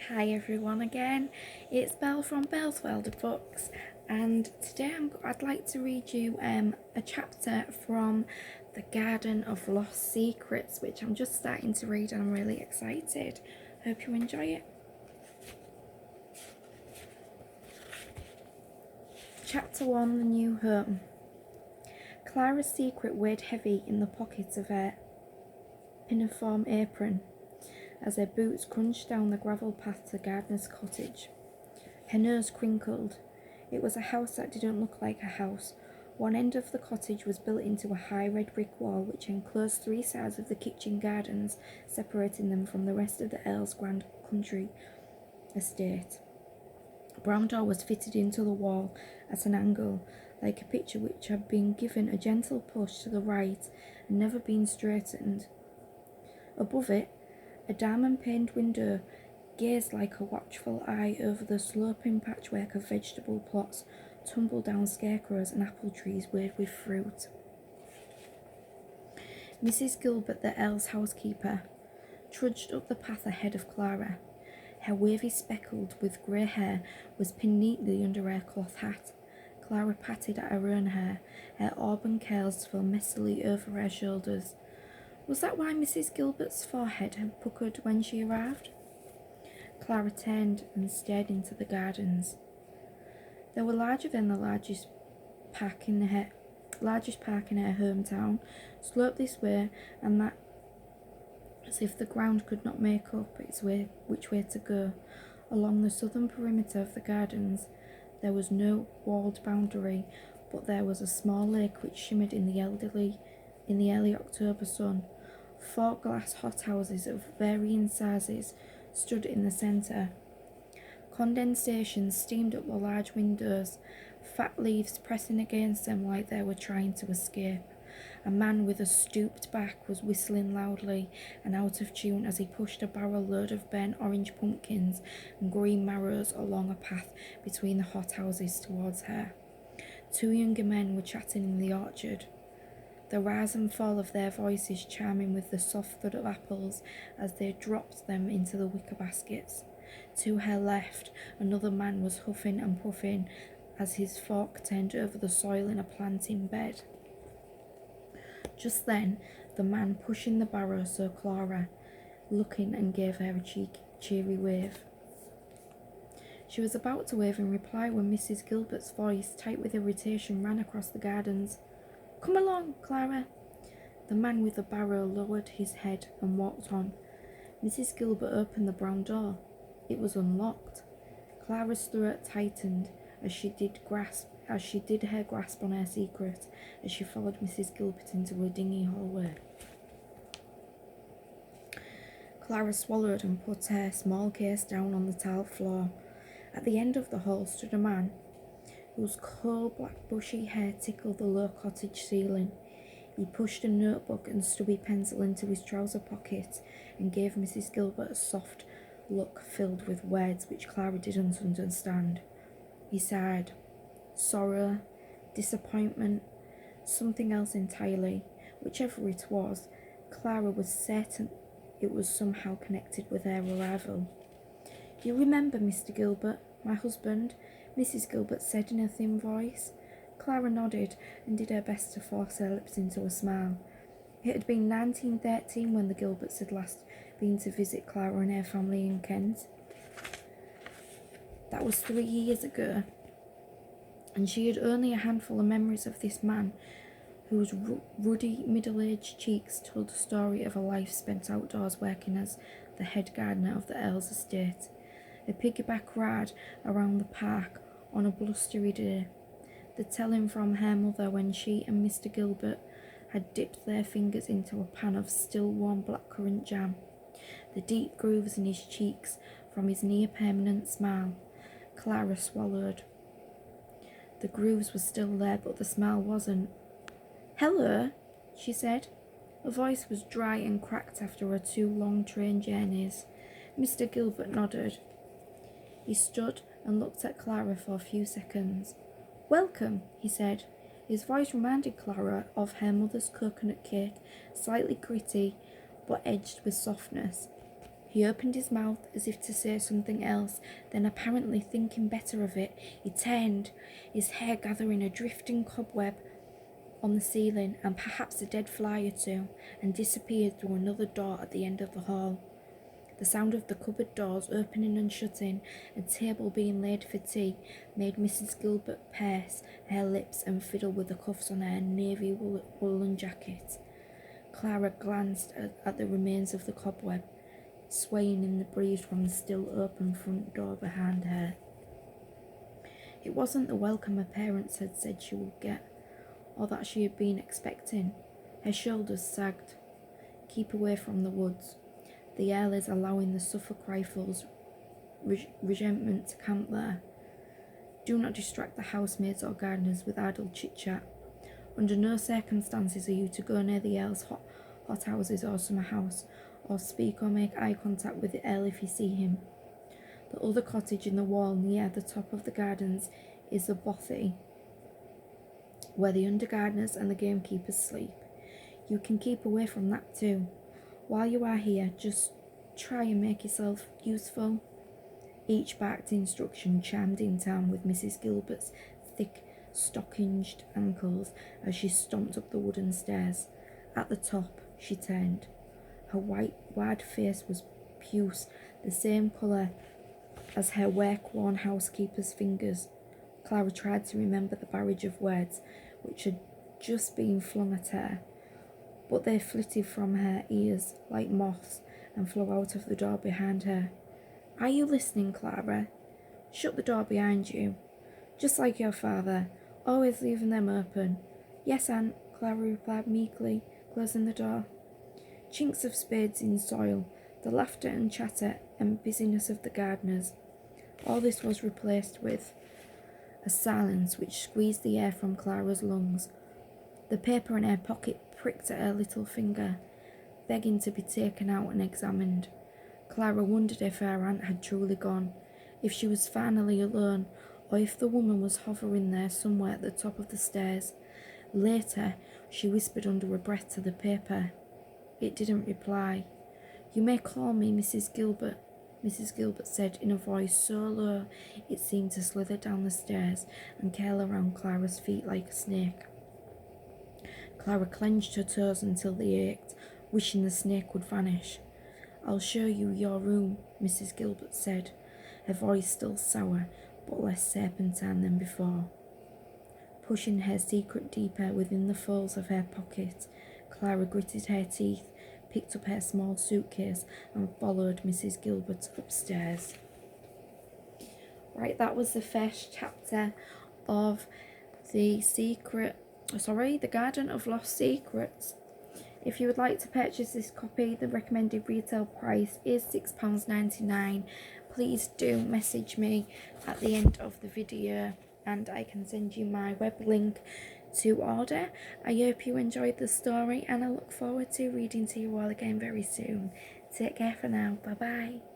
Hi everyone again, it's Belle from Belle's World of Books, and today I'd like to read you a chapter from The Garden of Lost Secrets, which I'm just starting to read and I'm really excited. Hope you enjoy it. Chapter 1, The New Home. Clara's secret weighed heavy in the pockets of her pinafore apron as her boots crunched down the gravel path to the gardener's cottage. Her nose crinkled. It was a house that didn't look like a house. One end of the cottage was built into a high red brick wall which enclosed three sides of the kitchen gardens, separating them from the rest of the Earl's grand country estate. A brown door was fitted into the wall at an angle, like a picture which had been given a gentle push to the right and never been straightened. Above it, a diamond-paned window gazed like a watchful eye over the sloping patchwork of vegetable plots, tumble-down scarecrows and apple trees weird with fruit. Mrs. Gilbert, the Earl's housekeeper, trudged up the path ahead of Clara. Her wavy speckled with grey hair was pinned neatly under her cloth hat. Clara patted at her own hair. Her auburn curls fell messily over her shoulders. Was that why Mrs. Gilbert's forehead had puckered when she arrived? Clara turned and stared into the gardens. They were larger than the largest park in her hometown, sloped this way and that as if the ground could not make up which way to go. Along the southern perimeter of the gardens there was no walled boundary, but there was a small lake which shimmered in the early October sun. 4 glass hothouses of varying sizes stood in the centre. Condensation steamed up the large windows, fat leaves pressing against them like they were trying to escape. A man with a stooped back was whistling loudly and out of tune as he pushed a barrel load of burnt orange pumpkins and green marrows along a path between the hothouses towards her. 2 younger men were chatting in the orchard, the rise and fall of their voices chiming with the soft thud of apples as they dropped them into the wicker baskets. To her left, another man was huffing and puffing as his fork turned over the soil in a planting bed. Just then, the man pushing the barrow saw Clara, looking and gave her a cheery wave. She was about to wave in reply when Mrs. Gilbert's voice, tight with irritation, ran across the gardens. "Come along, Clara." The man with the barrow lowered his head and walked on. Mrs. Gilbert opened the brown door. It was unlocked. Clara's throat tightened as she did her grasp on her secret as she followed Mrs. Gilbert into a dingy hallway. Clara swallowed and put her small case down on the tiled floor. At the end of the hall stood a man whose coal-black bushy hair tickled the low cottage ceiling. He pushed a notebook and stubby pencil into his trouser pocket and gave Mrs. Gilbert a soft look filled with words which Clara didn't understand. He sighed. Sorrow, disappointment, something else entirely. Whichever it was, Clara was certain it was somehow connected with her arrival. "You remember Mr. Gilbert, my husband?" Mrs. Gilbert said in a thin voice. Clara nodded and did her best to force her lips into a smile. It had been 1913 when the Gilberts had last been to visit Clara and her family in Kent. That was 3 years ago, and she had only a handful of memories of this man whose ruddy middle-aged cheeks told the story of a life spent outdoors working as the head gardener of the Earl's estate. A piggyback ride around the park on a blustery day, the telling from her mother when she and Mr. Gilbert had dipped their fingers into a pan of still-warm blackcurrant jam, the deep grooves in his cheeks from his near-permanent smile. Clara swallowed. The grooves were still there, but the smile wasn't. "Hello," she said. Her voice was dry and cracked after her 2 long train journeys. Mr. Gilbert nodded. He stood and looked at Clara for a few seconds. "Welcome," he said. His voice reminded Clara of her mother's coconut cake, slightly gritty but edged with softness. He opened his mouth as if to say something else, then apparently thinking better of it, he turned, his hair gathering a drifting cobweb on the ceiling and perhaps a dead fly or two, and disappeared through another door at the end of the hall. The sound of the cupboard doors opening and shutting, a table being laid for tea, made Mrs. Gilbert purse her lips and fiddle with the cuffs on her navy woolen jacket. Clara glanced at the remains of the cobweb, swaying in the breeze from the still open front door behind her. It wasn't the welcome her parents had said she would get, or that she had been expecting. Her shoulders sagged. Keep away from the woods. The Earl is allowing the Suffolk Rifles regiment to camp there. Do not distract the housemaids or gardeners with idle chit-chat. Under no circumstances are you to go near the Earl's hot houses or summer house, or speak or make eye contact with the Earl if you see him. The other cottage in the wall near the top of the gardens is the bothy, where the undergardeners and the gamekeepers sleep. You can keep away from that too. While you are here, just try and make yourself useful. Each barked instruction chimed in time with Mrs. Gilbert's thick, stockinged ankles as she stomped up the wooden stairs. At the top, she turned. Her white, wide face was puce, the same colour as her work-worn housekeeper's fingers. Clara tried to remember the barrage of words which had just been flung at her, but they flitted from her ears like moths and flew out of the door behind her. Are you listening, Clara? Shut the door behind you. Just like your father, always leaving them open. Yes, Aunt, Clara replied meekly, closing the door. Chinks of spades in soil, the laughter and chatter and busyness of the gardeners. All this was replaced with a silence which squeezed the air from Clara's lungs. The paper in her pocket pricked at her little finger, begging to be taken out and examined. Clara wondered if her aunt had truly gone, if she was finally alone, or if the woman was hovering there somewhere at the top of the stairs. Later, she whispered under her breath to the paper. It didn't reply. You may call me Mrs. Gilbert, Mrs. Gilbert said in a voice so low it seemed to slither down the stairs and curl around Clara's feet like a snake. Clara clenched her toes until they ached, wishing the snake would vanish. I'll show you your room, Mrs. Gilbert said, her voice still sour but less serpentine than before. Pushing her secret deeper within the folds of her pocket, Clara gritted her teeth, picked up her small suitcase and followed Mrs. Gilbert upstairs. Right, that was the first chapter of The Garden of Lost Secrets. If you would like to purchase this copy, the recommended retail price is £6.99. Please do message me at the end of the video and I can send you my web link to order. I hope you enjoyed the story and I look forward to reading to you all again very soon. Take care for now. Bye bye.